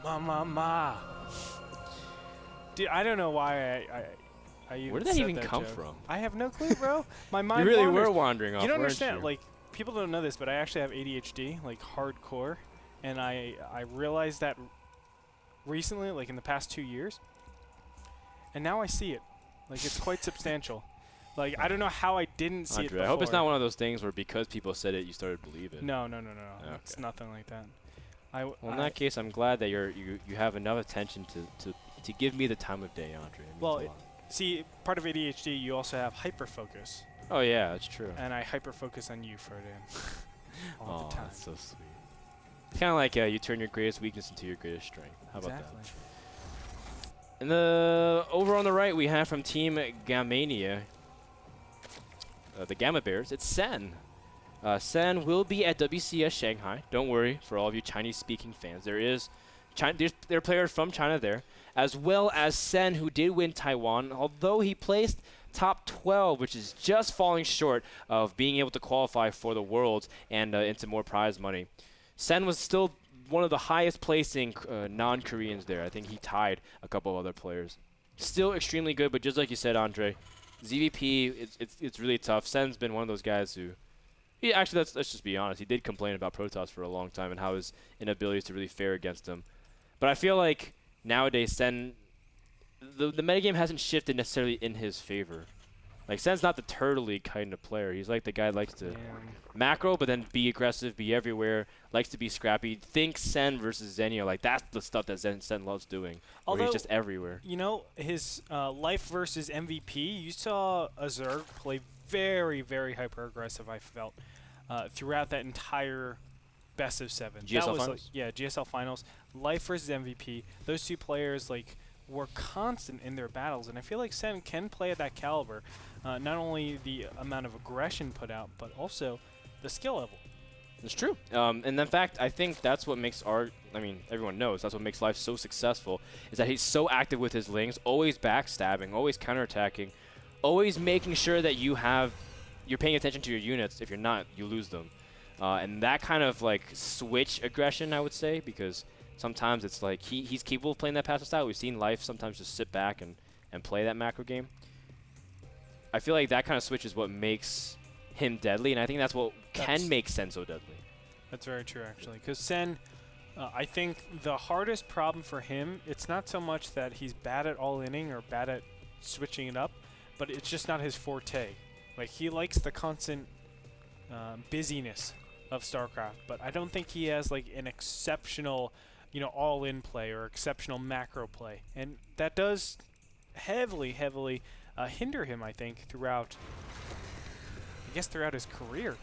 Ma. Dude, I don't know why I even Where did that said even come joke. from? I have no clue, bro. My mind You really wanders. were wandering off. You don't weren't understand. you? Like, people don't know this, but I actually have ADHD, like hardcore, and I realized that recently, like in the past 2 years, and now I see it. Like, it's quite substantial. Like, I don't know how I didn't see it Andre, before. I hope it's not one of those things where because people said it, you started believing. No. Okay. It's nothing like that. Well, in that case, I'm glad that you have enough attention to give me the time of day, Andre. Well, see, part of ADHD, you also have hyperfocus. Oh yeah, that's true. And I hyperfocus on you, Frodan. All the time. That's so sweet. It's kind of like you turn your greatest weakness into your greatest strength. How about that? And over on the right, we have from Team Gammania, the Gamma Bears. It's Sen. Sen will be at WCS Shanghai. Don't worry, for all of you Chinese-speaking fans. There are players from China there, as well as Sen, who did win Taiwan, although he placed top 12, which is just falling short of being able to qualify for the Worlds and into more prize money. Sen was still one of the highest placing non-Koreans there. I think he tied a couple other players. Still extremely good, but just like you said, Andre, ZVP, it's really tough. Sen's been one of those guys who, actually, let's just be honest, he did complain about Protoss for a long time and how his inability to really fare against him. But I feel like nowadays Sen, the metagame hasn't shifted necessarily in his favor. Like, Sen's not the turtley kind of player. He's like the guy who likes to macro, but then be aggressive, be everywhere, likes to be scrappy. Think Sen versus Zenio. Like, that's the stuff that Sen loves doing. Although he's just everywhere. You know, his life versus MVP, you saw Azurg play very, very hyper-aggressive, I felt, throughout that entire best of 7. GSL Finals? Like, yeah, GSL Finals. Life versus MVP. Those two players, like, were constant in their battles, and I feel like Sen can play at that caliber. Not only the amount of aggression put out, but also the skill level. It's true. And in fact, I think that's what makes everyone knows, that's what makes Life so successful, is that he's so active with his lings, always backstabbing, always counterattacking, always making sure that you're paying attention to your units. If you're not, you lose them. And that kind of like switch aggression, I would say, because sometimes it's like he's capable of playing that passive style. We've seen Life sometimes just sit back and play that macro game. I feel like that kind of switch is what makes him deadly, and I think that's what can make Sen so deadly. That's very true, actually, because Sen, I think the hardest problem for him, it's not so much that he's bad at all-inning or bad at switching it up, but it's just not his forte. Like, he likes the constant busyness of StarCraft, but I don't think he has like an exceptional, all-in play or exceptional macro play, and that does heavily hinder him, I think, throughout his career.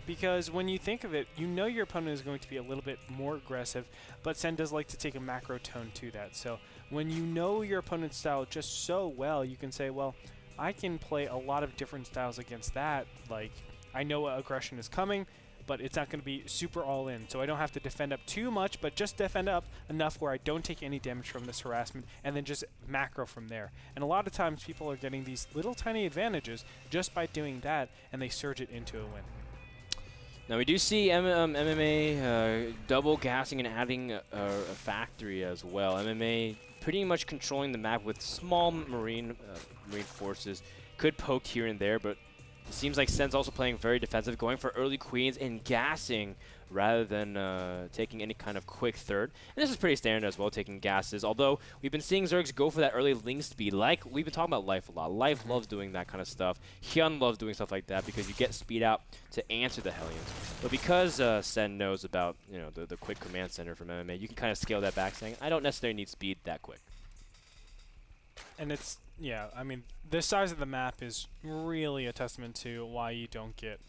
Because when you think of it, your opponent is going to be a little bit more aggressive, but Sen does like to take a macro tone to that. So when you know your opponent's style just so well, you can say, well, I can play a lot of different styles against that. Like, I know aggression is coming, but it's not going to be super all-in, so I don't have to defend up too much, but just defend up enough where I don't take any damage from this harassment, and then just macro from there. And a lot of times people are getting these little tiny advantages just by doing that, and they surge it into a win. Now we do see MMA double gassing and adding a factory as well. MMA pretty much controlling the map with small marine forces. Could poke here and there, but it seems like Sen's also playing very defensive, going for early queens and gassing rather than taking any kind of quick third. And this is pretty standard as well, taking gasses. Although we've been seeing Zergs go for that early link speed. Like we've been talking about Life a lot. Life loves doing that kind of stuff. Hyun loves doing stuff like that because you get speed out to answer the Hellions. But because Sen knows about the quick command center from MMA, you can kind of scale that back, saying I don't necessarily need speed that quick. And it's I mean, the size of the map is really a testament to why you don't get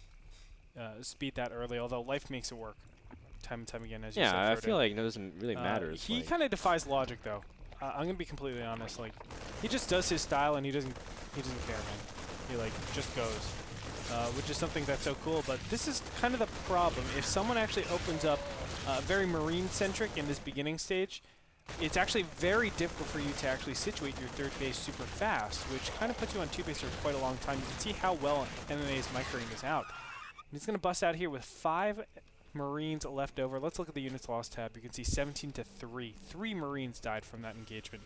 speed that early, although Life makes it work time and time again, as you said. Yeah, I feel like it doesn't really matter. He kind of defies logic, though. I'm going to be completely honest. Like, he just does his style, and he doesn't care, man. He, just goes, which is something that's so cool. But this is kind of the problem. If someone actually opens up very marine-centric in this beginning stage, it's actually very difficult for you to actually situate your third base super fast, which kind of puts you on two base for quite a long time. You can see how well MMA is microing this out. And he's going to bust out here with 5 Marines left over. Let's look at the units lost tab. You can see 17 to 3. 3 Marines died from that engagement.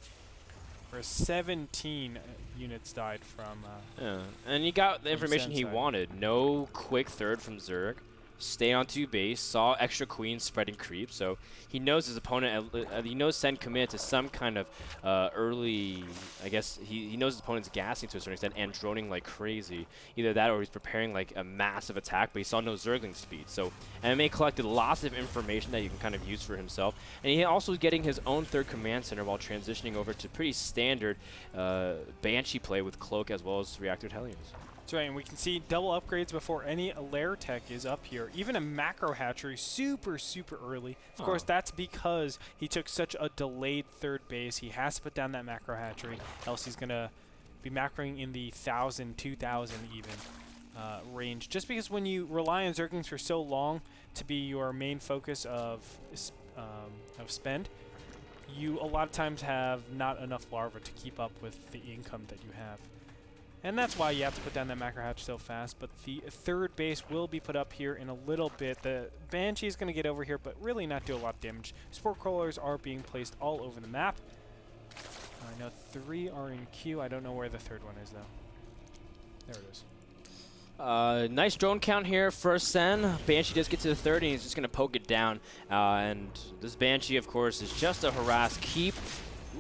Whereas 17 units died from. Yeah, and he got the information he side. wanted. No quick third from Zerg. Stay on 2 base. Saw extra queens spreading creep, so he knows his opponent. He knows Sen committed to some kind of early. I guess he knows his opponent's gassing to a certain extent and droning like crazy. Either that or he's preparing like a massive attack, but he saw no Zergling speed. So MMA collected lots of information that he can kind of use for himself, and he also is getting his own 3rd command center while transitioning over to pretty standard Banshee play with Cloak as well as Reactored Hellions. That's right, and we can see double upgrades before any lair tech is up here. Even a macro hatchery super, super early. Of course, that's because he took such a delayed 3rd base. He has to put down that macro hatchery, else he's going to be macroing in the 1,000, 2,000 even range. Just because when you rely on Zerglings for so long to be your main focus of spend, you a lot of times have not enough larvae to keep up with the income that you have. And that's why you have to put down that macro hatch so fast. But the 3rd base will be put up here in a little bit. The Banshee is going to get over here, but really not do a lot of damage. Spore crawlers are being placed all over the map. I know 3 are in queue. I don't know where the 3rd one is, though. There it is. Nice drone count here for Sen. Banshee does get to the 30, and he's just going to poke it down. And this Banshee, of course, is just a harass keep.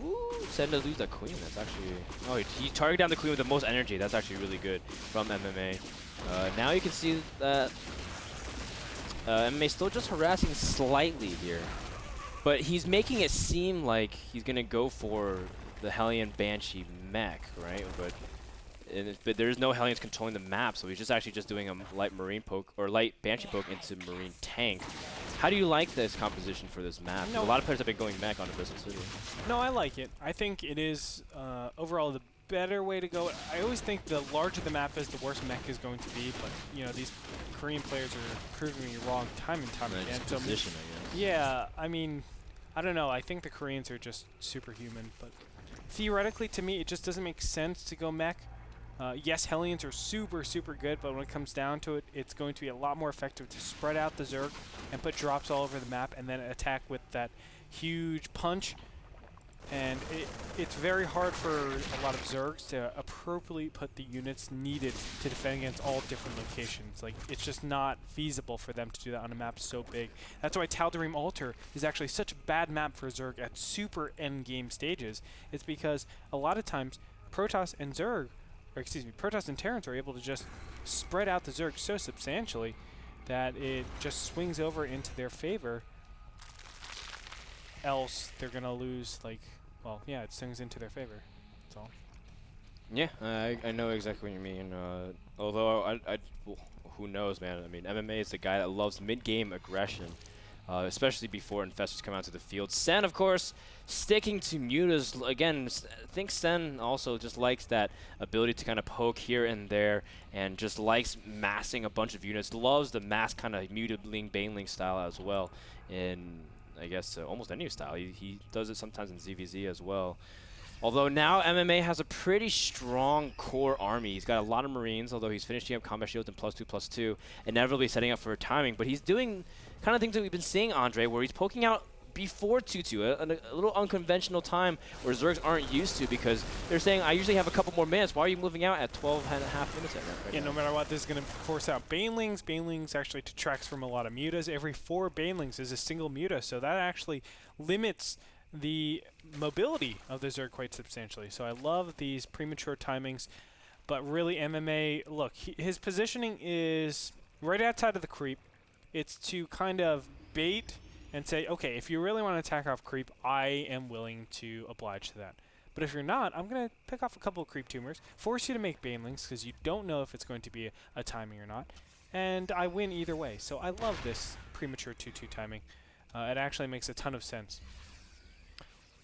Ooh, Sen does lose that queen. That's actually... Oh, he targeted down the queen with the most energy. That's actually really good from MMA. Now you can see that MMA still just harassing slightly here. But he's making it seem like he's going to go for the Hellion Banshee mech, right? But there's no Hellions controlling the map, so he's just actually just doing a light Marine poke, or light Banshee poke into Marine tank. How do you like this composition for this map? No. A lot of players have been going mech on Abyssal City. No, I like it. I think it is overall the better way to go. I always think the larger the map is, the worse mech is going to be. But you know, these Korean players are proving me wrong time and time again. So position, I guess. Yeah, I mean, I don't know. I think the Koreans are just superhuman. But theoretically, to me, it just doesn't make sense to go mech. Yes, Hellions are super, super good, but when it comes down to it, it's going to be a lot more effective to spread out the Zerg and put drops all over the map and then attack with that huge punch. And it's very hard for a lot of Zergs to appropriately put the units needed to defend against all different locations. Like, it's just not feasible for them to do that on a map so big. That's why Tal'Darim Altar is actually such a bad map for Zerg at super endgame stages. It's because a lot of times Protoss and Zerg, or excuse me, Protoss and Terrans are able to just spread out the Zerg so substantially that it just swings over into their favor. Else they're gonna lose, like, well, yeah, it swings into their favor. That's all. Yeah, I know exactly what you mean. Although well, who knows, man? I mean, MMA is the guy that loves mid-game aggression, especially before infestors come out to the field. Sen, of course, sticking to mutas. Again, I think Sen also just likes that ability to kind of poke here and there and just likes massing a bunch of units. Loves the mass kind of muted Baneling style as well in, I guess, almost any style. He does it sometimes in ZVZ as well. Although now MMA has a pretty strong core army. He's got a lot of Marines, although he's finishing up combat shields and +2/+2, inevitably setting up for timing. But he's doing kind of things that we've been seeing, Andre, where he's poking out before 2-2, a little unconventional time where Zergs aren't used to, because they're saying, I usually have a couple more minutes. Why are you moving out at 12 and a half minutes right yeah, now? no matter what, this is going to force out Banelings. Banelings actually detracts from a lot of mutas. Every 4 Banelings is a single muta, so that actually limits the mobility of the Zerg quite substantially. So I love these premature timings, but really MMA, look, his positioning is right outside of the creep. It's to kind of bait and say, okay, if you really want to attack off creep, I am willing to oblige to that. But if you're not, I'm going to pick off a couple of creep tumors, force you to make Banelings because you don't know if it's going to be a timing or not, and I win either way. So I love this premature 2-2 timing. It actually makes a ton of sense.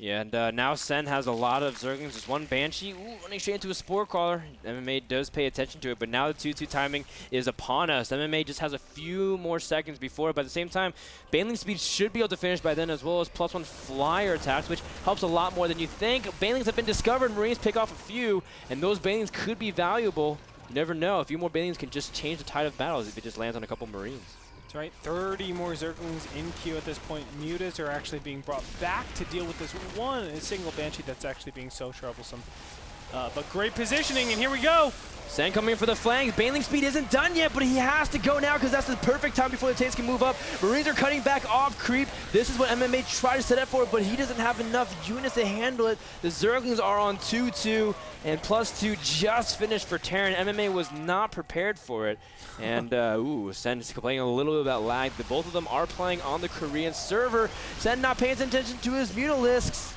Yeah, and now Sen has a lot of Zerglings. Just one Banshee, running straight into a Spore Crawler. MMA does pay attention to it, but now the 2-2 timing is upon us. MMA just has a few more seconds before, but at the same time, Baneling speed should be able to finish by then, as well as +1 flyer attacks, which helps a lot more than you think. Banelings have been discovered. Marines pick off a few, and those Banelings could be valuable. You never know. A few more Banelings can just change the tide of battles if it just lands on a couple Marines. That's right, 30 more Zerglings in queue at this point. Mutas are actually being brought back to deal with this one single Banshee that's actually being so troublesome. But great positioning, and here we go! Sen coming in for the flank. Baneling speed isn't done yet, but he has to go now because that's the perfect time before the tanks can move up. Marines are cutting back off creep. This is what MMA tried to set up for, but he doesn't have enough units to handle it. The Zerglings are on 2-2, and +2 just finished for Terran. MMA was not prepared for it. And, ooh, Sen is complaining a little bit about lag. Both of them are playing on the Korean server. Sen not paying attention to his Mutalisks.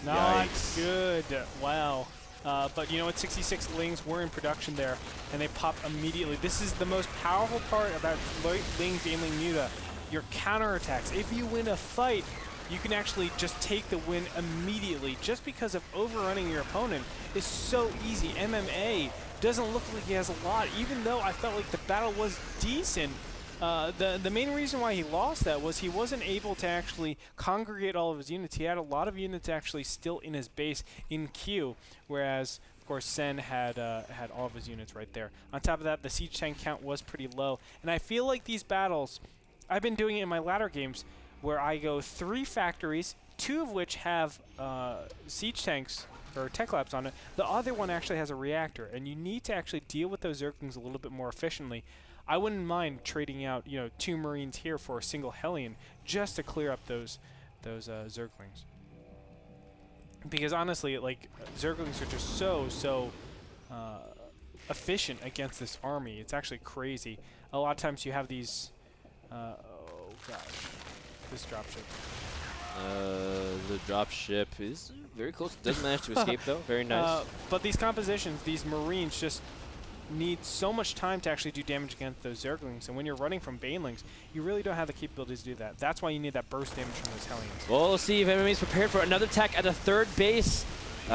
Not Yikes. good. Wow. But you know what, 66 Lings were in production there, and they pop immediately. This is the most powerful part about Ling, Baneling, Muta. Your counterattacks. If you win a fight, you can actually just take the win immediately just because of overrunning your opponent is so easy. MMA doesn't look like he has a lot, even though I felt like the battle was decent. The main reason why he lost that was he wasn't able to actually congregate all of his units. He had a lot of units actually still in his base in queue, whereas, of course, Sen had all of his units right there. On top of that, the siege tank count was pretty low. And I feel like these battles, I've been doing it in my ladder games, where I go 3 factories, 2 of which have siege tanks or tech labs on it. The other one actually has a reactor, and you need to actually deal with those Zerglings a little bit more efficiently. I wouldn't mind trading out, 2 Marines here for a single Hellion just to clear up those Zerglings. Because honestly, like, Zerglings are just so efficient against this army. It's actually crazy. A lot of times you have these, oh gosh, this dropship. The dropship is very close. Doesn't manage to escape though. Very nice. But these compositions, these Marines just need so much time to actually do damage against those Zerglings, and when you're running from Banelings, you really don't have the capabilities to do that. That's why you need that burst damage from those Hellions. Well, we'll see if MMA is prepared for another attack at the 3rd base.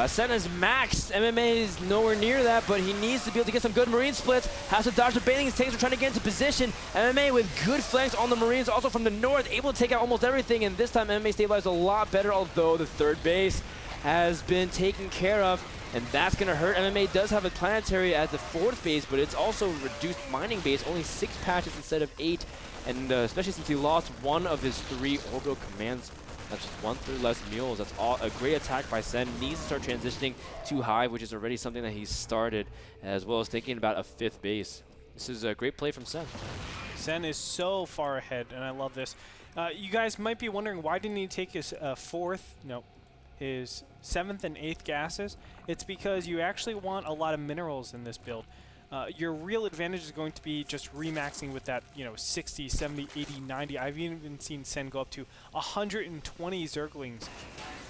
Sen is maxed. MMA is nowhere near that, but he needs to be able to get some good Marine splits. Has to dodge the Banelings. Tanks are trying to get into position. MMA with good flanks on the Marines, also from the north, able to take out almost everything, and this time MMA stabilized a lot better, although the 3rd base has been taken care of. And that's going to hurt. MMA does have a planetary at the 4th base, but it's also reduced mining base, only 6 patches instead of 8. And especially since he lost 1 of his 3 orbital commands, that's just 1/3 less mules. That's all a great attack by Sen. Needs to start transitioning to Hive, which is already something that he's started, as well as thinking about a 5th base. This is a great play from Sen. Sen is so far ahead, and I love this. You guys might be wondering, why didn't he take his his 7th and 8th gases? It's because you actually want a lot of minerals in this build. Your real advantage is going to be just remaxing with that, 60, 70, 80, 90. I've even seen Sen go up to 120 Zerglings,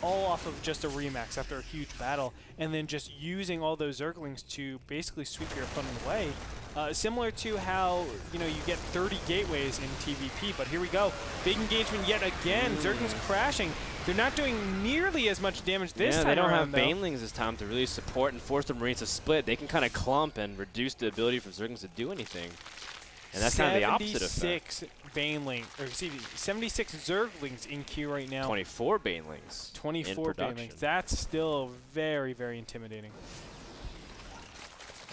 all off of just a remax after a huge battle, and then just using all those Zerglings to basically sweep your opponent away. Similar to how, you get 30 gateways in TVP, but here we go. Big engagement yet again. Zerglings crashing. They're not doing nearly as much damage this time. Yeah, they don't around, have Banelings this time to really support and force the Marines to split. They can kind of clump and reduce the ability for Zerglings to do anything. And that's kind of the opposite effect. 76 Zerglings in queue right now. 24 Banelings. 24 Banelings. That's still very, very intimidating.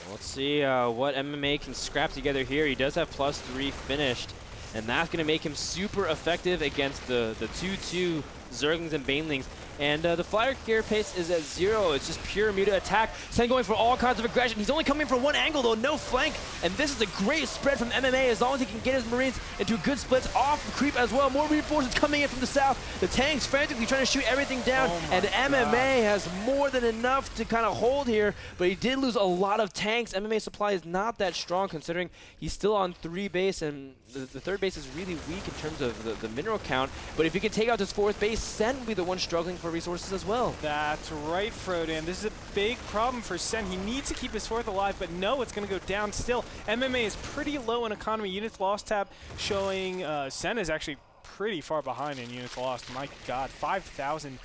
Well, let's see what MMA can scrap together here. He does have +3 finished, and that's going to make him super effective against the 2-2 Zerglings and Banelings. And the flyer gear pace is at 0. It's just pure Muta attack. Sen going for all kinds of aggression. He's only coming from one angle, though, no flank. And this is a great spread from MMA as long as he can get his Marines into good splits off the creep as well. More reinforcements coming in from the south. The tanks frantically trying to shoot everything down. And MMA has more than enough to kind of hold here, but he did lose a lot of tanks. MMA supply is not that strong considering he's still on 3 base, and the 3rd base is really weak in terms of the mineral count. But if he can take out this 4th base, Sen will be the one struggling for resources as well. That's right, Frodan. This is a big problem for Sen. He needs to keep his 4th alive, but no, it's going to go down still. MMA is pretty low in economy. Units lost tab showing Sen is actually pretty far behind in units lost. My God, 5,000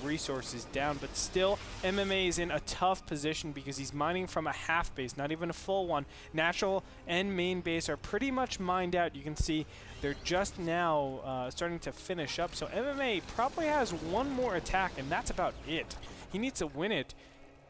resources down, but still MMA is in a tough position because he's mining from a half base, not even a full one. Natural and main base are pretty much mined out. You can see they're just now starting to finish up, so MMA probably has one more attack, and that's about it. He needs to win it,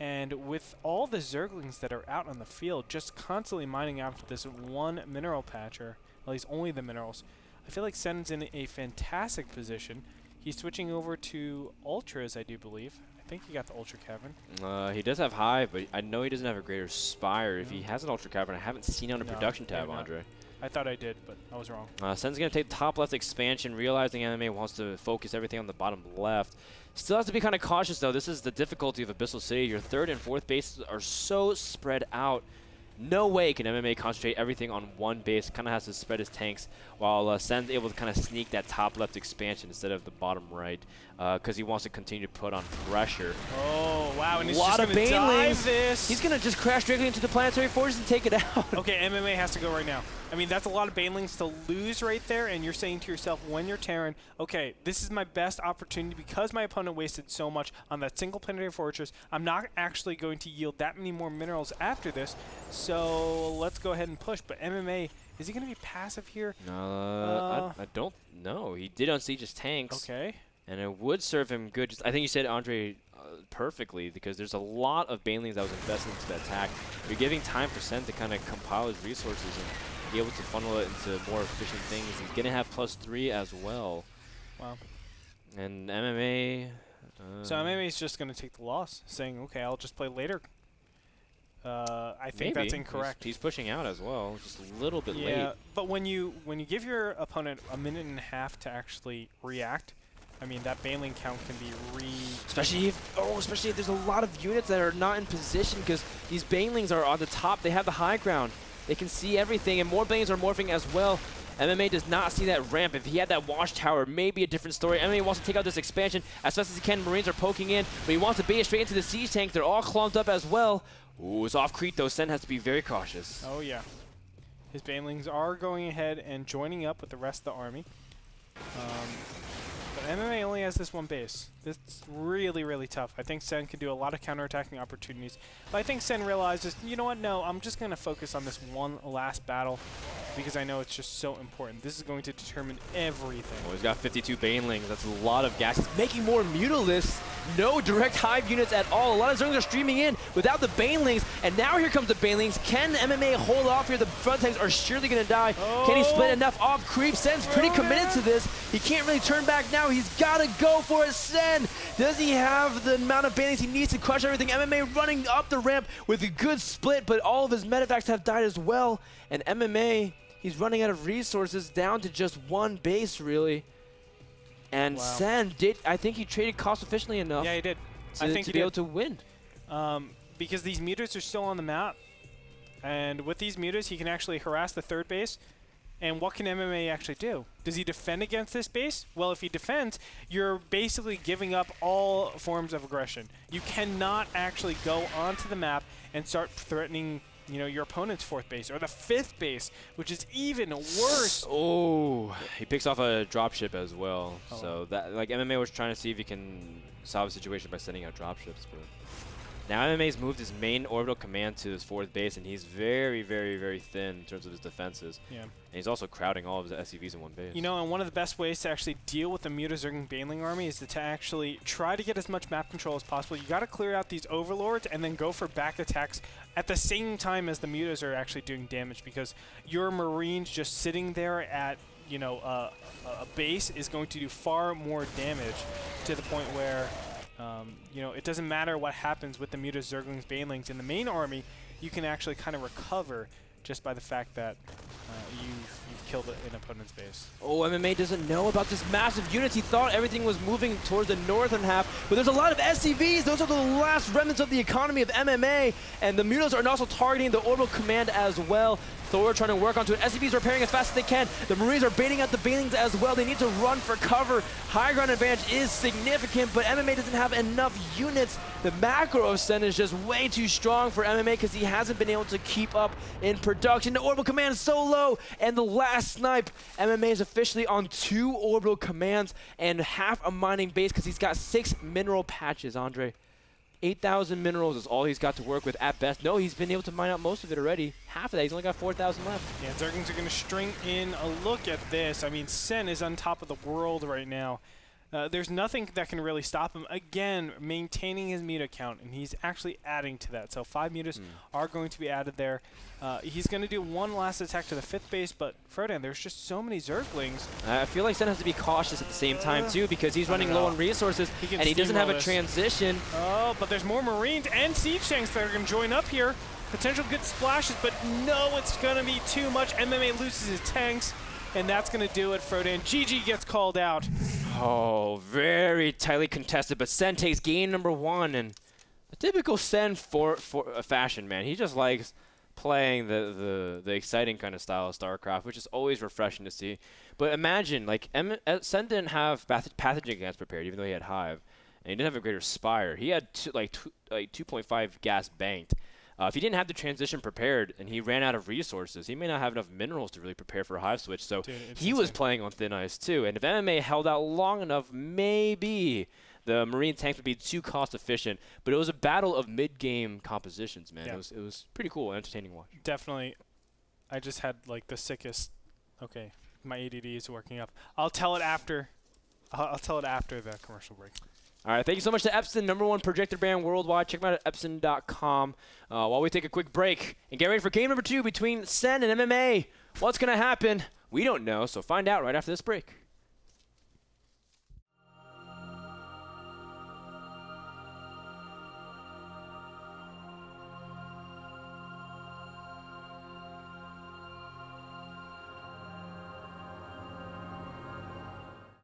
and with all the Zerglings that are out on the field just constantly mining out this one mineral patcher, at least only the minerals. I feel like Sen's in a fantastic position. He's switching over to Ultras, I do believe. I think he got the Ultra Cavern. He does have Hive, but I know he doesn't have a Greater Spire. If he has an Ultra Cavern, I haven't seen it on the production tab, Andre. I thought I did, but I was wrong. Sen's going to take top left expansion, realizing MMA wants to focus everything on the bottom left. Still has to be kind of cautious, though. This is the difficulty of Abyssal City. Your third and fourth bases are so spread out. No way can MMA concentrate everything on one base. Kind of has to spread his tanks, while Sen's able to kind of sneak that top left expansion instead of the bottom right, because he wants to continue to put on pressure. Oh, wow, and he's just going to dive this. He's going to just crash directly into the planetary forces and take it out. Okay, MMA has to go right now. I mean, that's a lot of Banelings to lose right there, and you're saying to yourself when you're Terran, okay, this is my best opportunity because my opponent wasted so much on that single planetary fortress. I'm not actually going to yield that many more minerals after this, so let's go ahead and push. But MMA, is he going to be passive here? I don't know. He did unsiege his tanks. Okay. And it would serve him good. I think you said, Andre, perfectly, because there's a lot of Banelings that was invested into the attack. You're giving time for Sen to kind of compile his resources and be able to funnel it into more efficient things. He's going to have +3 as well. Wow. And MMA... so MMA is just going to take the loss, saying, okay, I'll just play later. I think that's incorrect. He's pushing out as well, just a little bit late. Yeah, but when you give your opponent a minute and a half to actually react, I mean, that Baneling count can be especially if there's a lot of units that are not in position, because these Banelings are on the top. They have the high ground. They can see everything, and more Banelings are morphing as well. MMA does not see that ramp. If he had that watchtower, maybe a different story. MMA wants to take out this expansion as fast as he can. Marines are poking in, but he wants to bait it straight into the siege tank. They're all clumped up as well. Ooh, it's off Crete, though. Sen has to be very cautious. Oh, yeah. His Banelings are going ahead and joining up with the rest of the army. But MMA only has this one base. This is really, really tough. I think Sen can do a lot of counterattacking opportunities. But I think Sen realizes, you know what, no, I'm just going to focus on this one last battle because I know it's just so important. This is going to determine everything. Well, he's got 52 Banelings. That's a lot of gas. He's making more Mutalisks. No direct Hive units at all. A lot of Zerglings are streaming in without the Banelings. And now here comes the Banelings. Can MMA hold off here? The front tanks are surely going to die. Oh. Can he split enough off creep? Sen's pretty committed to this. He can't really turn back now. He's got to go for it. Sen, does he have the amount of Banelings he needs to crush everything? MMA running up the ramp with a good split, but all of his medevacts have died as well. And MMA, he's running out of resources, down to just one base, really. And Sen did, I think he traded cost efficiently enough. Yeah, he did. I think to be able to win. Because these mutas are still on the map. And with these mutas, he can actually harass the third base. And what can MMA actually do? Does he defend against this base? Well, if he defends, you're basically giving up all forms of aggression. You cannot actually go onto the map and start threatening, you know, your opponent's fourth base or the fifth base, which is even worse. Oh, he picks off a dropship as well. So that, like, MMA was trying to see if he can solve the situation by sending out dropships, but now MMA's moved his main orbital command to his fourth base, and he's very, very, very thin in terms of his defenses. Yeah. And he's also crowding all of his SCVs in one base. You know, and one of the best ways to actually deal with the Muta-Zergling Baneling army is to actually try to get as much map control as possible. You got to clear out these overlords and then go for back attacks at the same time as the Mutas are actually doing damage, because your Marines just sitting there at, you know, a base is going to do far more damage, to the point where you know, it doesn't matter what happens with the Mutas, Zerglings, Banelings in the main army. You can actually kind of recover just by the fact that you've killed an opponent's base. Oh, MMA doesn't know about this massive units. He thought everything was moving towards the northern half, but there's a lot of SCVs. Those are the last remnants of the economy of MMA, and the Mutas are also targeting the orbital command as well. Thor trying to work onto it. SCVs are repairing as fast as they can. The Marines are baiting out the Banelings as well. They need to run for cover. High ground advantage is significant, but MMA doesn't have enough units. The macro of Sen is just way too strong for MMA because he hasn't been able to keep up in production. The orbital command is so low, and the last snipe, MMA is officially on 2 orbital commands and half a mining base because he's got 6 mineral patches, Andre. 8,000 minerals is all he's got to work with at best. No, he's been able to mine out most of it already. Half of that, he's only got 4,000 left. Yeah, Zerglings are going to string in a look at this. I mean, Sen is on top of the world right now. There's nothing that can really stop him. Again, maintaining his meter count, and he's actually adding to that. So 5 meters are going to be added there. He's going to do one last attack to the 5th base, but Frodan, there's just so many Zerglings. I feel like Sen has to be cautious at the same time, too, because he's running low on resources, and he doesn't have a transition. Oh, but there's more Marines and Siege Tanks that are going to join up here. Potential good splashes, but no, it's going to be too much. MMA loses his tanks, and that's going to do it, Frodan. GG gets called out. Oh, very tightly contested, but Sen takes game number 1, and a typical Sen for fashion, man. He just likes playing the exciting kind of style of StarCraft, which is always refreshing to see. But imagine, like, Sen didn't have Pathogen gas prepared, even though he had Hive, and he didn't have a Greater Spire. He had 2.5 gas banked. If he didn't have the transition prepared and he ran out of resources, he may not have enough minerals to really prepare for a Hive switch. So he was playing on thin ice too. And if MMA held out long enough, maybe the Marine tanks would be too cost efficient. But it was a battle of mid-game compositions, man. Yeah. It was pretty cool and entertaining to watch. Definitely. I just had like the sickest. Okay, my ADD is working up. I'll tell it after. I'll tell it after the commercial break. All right, thank you so much to Epson, #1 projector brand worldwide. Check them out at epson.com. While we take a quick break and get ready for game number 2 between Sen and MMA. What's going to happen? We don't know, so find out right after this break.